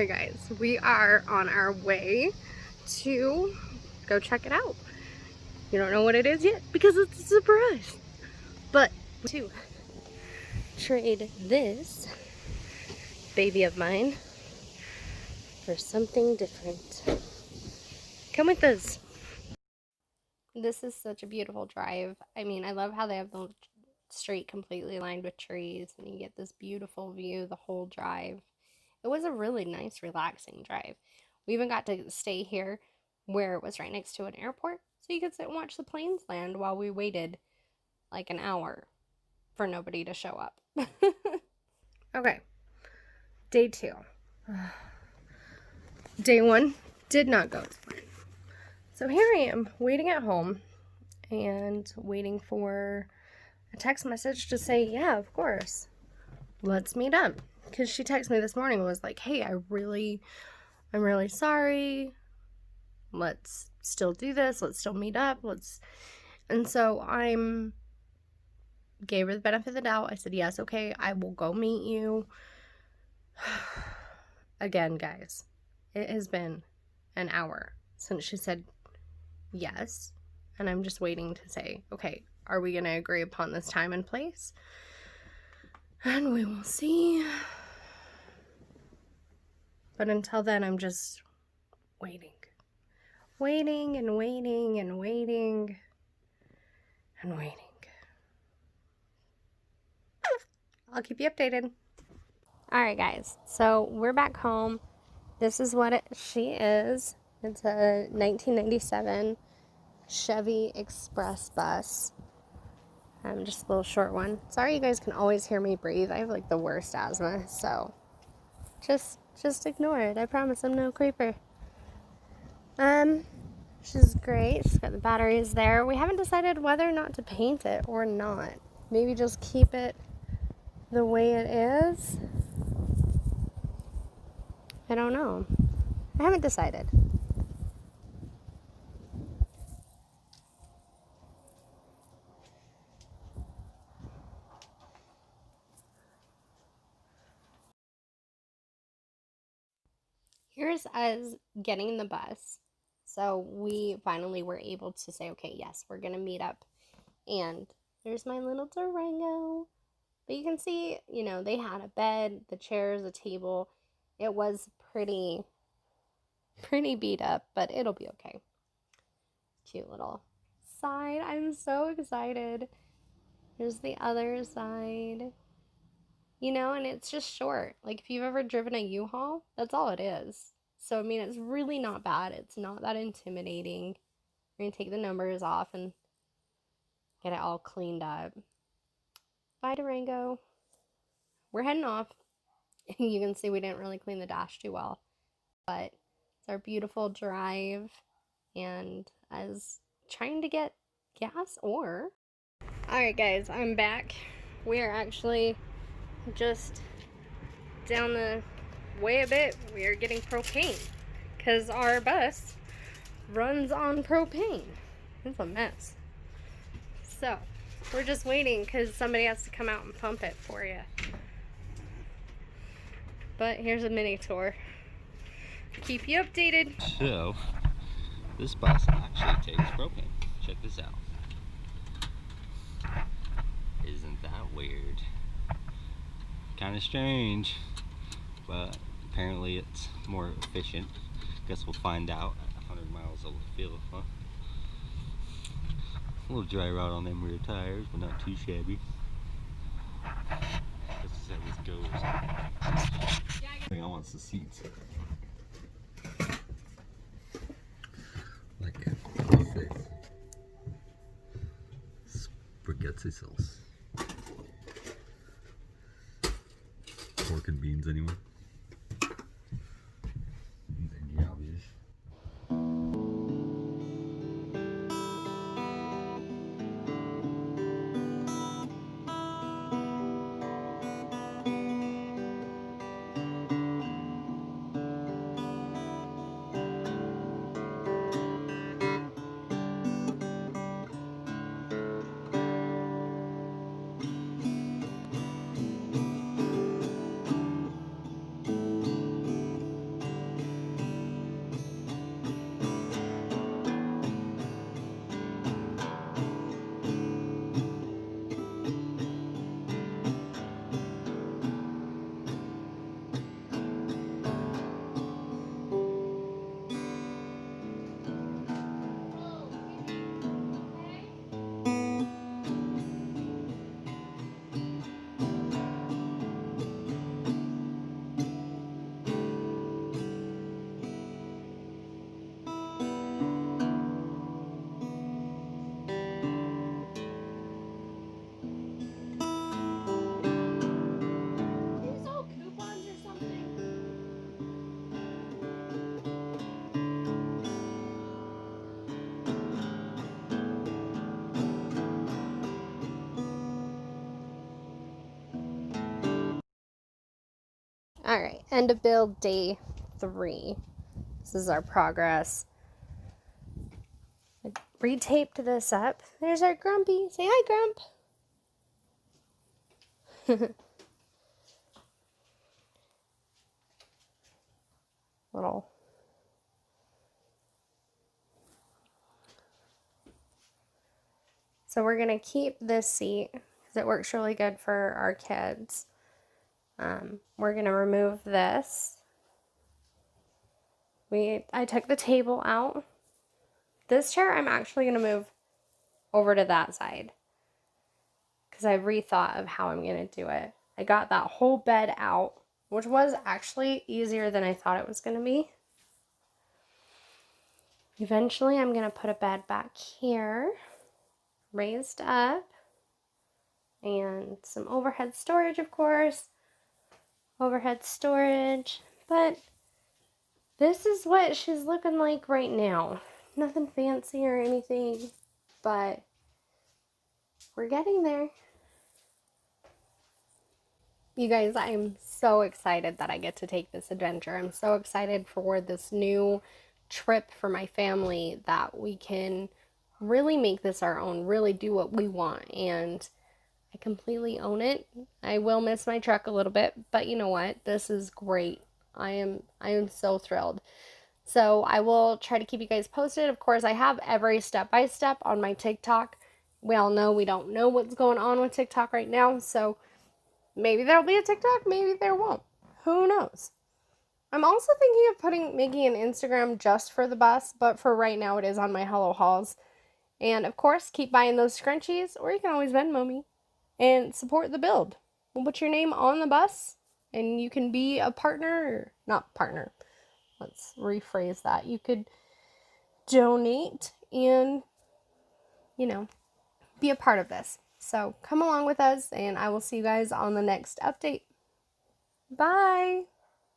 Alright guys, we are on our way to go check it out. You don't know what it is yet because it's a surprise. But to trade this baby of mine for something different. Come with us. This is such a beautiful drive. I mean, I love how they have the street completely lined with trees and you get this beautiful view the whole drive. It was a really nice, relaxing drive. We even got to stay here where it was right next to an airport, so you could sit and watch the planes land while we waited like an hour for nobody to show up. Okay, day 2. Day 1 did not go as planned. So here I am, waiting at home and waiting for a text message to say, yeah, of course, let's meet up. Because she texted me this morning and was like, hey, I'm really sorry. Let's still do this. Let's still meet up. And so gave her the benefit of the doubt. I said, yes, okay, I will go meet you. Again, guys, it has been an hour since she said yes. And I'm just waiting to say, okay, are we going to agree upon this time and place? And we will see. But until then, I'm just waiting. Waiting and waiting and waiting and waiting. I'll keep you updated. Alright guys, so we're back home. This is what she is. It's a 1997 Chevy Express bus. Just a little short one. Sorry you guys can always hear me breathe. I have like the worst asthma, so just ignore it. I promise I'm no creeper. She's great. She's got the batteries there. We haven't decided whether or not to paint it or not. Maybe just keep it the way it is. I don't know. I haven't decided. Here's us getting the bus. So we finally were able to say, okay, yes, we're going to meet up. And there's my little Durango. But you can see, you know, they had a bed, the chairs, a table. It was pretty beat up, but it'll be okay. Cute little side. I'm so excited. Here's the other side. You know, and it's just short. Like, if you've ever driven a U-Haul, that's all it is. So, I mean, it's really not bad. It's not that intimidating. We're going to take the numbers off and get it all cleaned up. Bye, Durango. We're heading off. You can see we didn't really clean the dash too well. But it's our beautiful drive. And I was trying to get gas or... Alright, guys, I'm back. We are actually just down the way a bit. We are getting propane because our bus runs on propane. It's a mess. So we're just waiting because somebody has to come out and pump it for you. But here's a mini tour. Keep you updated. So this bus actually takes propane. Check this out. Isn't that weird? Kind of strange, but apparently it's more efficient. Guess we'll find out at 100 miles of the field, huh? A little dry rot on them rear tires, but not too shabby. This is how this goes. I think I want the seats. Like spaghetti sauce. Pork and beans, anyway. All right, end of build day 3. This is our progress. I retaped this up. There's our Grumpy. Say hi, Grump. Little. So we're going to keep this seat because it works really good for our kids. We're going to remove this. I took the table out. This chair I'm actually going to move over to that side because I rethought of how I'm going to do it. I got that whole bed out, which was actually easier than I thought it was going to be. Eventually, I'm going to put a bed back here, raised up, and some overhead storage, of course. Overhead storage, but this is what she's looking like right now. Nothing fancy or anything, but we're getting there. You guys, I'm so excited that I get to take this adventure. I'm so excited for this new trip for my family that we can really make this our own, really do what we want, and I completely own it. I will miss my truck a little bit, but you know what? This is great. I am so thrilled. So I will try to keep you guys posted. Of course, I have every step by step on my TikTok. We all know we don't know what's going on with TikTok right now, so maybe there'll be a TikTok, maybe there won't. Who knows? I'm also thinking of making an Instagram just for the bus, but for right now it is on my Hello Hauls. And of course, keep buying those scrunchies, or you can always Venmo me and support the build. We'll put your name on the bus, and you can be a partner, or not partner. Let's rephrase that. You could donate and, be a part of this. So come along with us, and I will see you guys on the next update. Bye!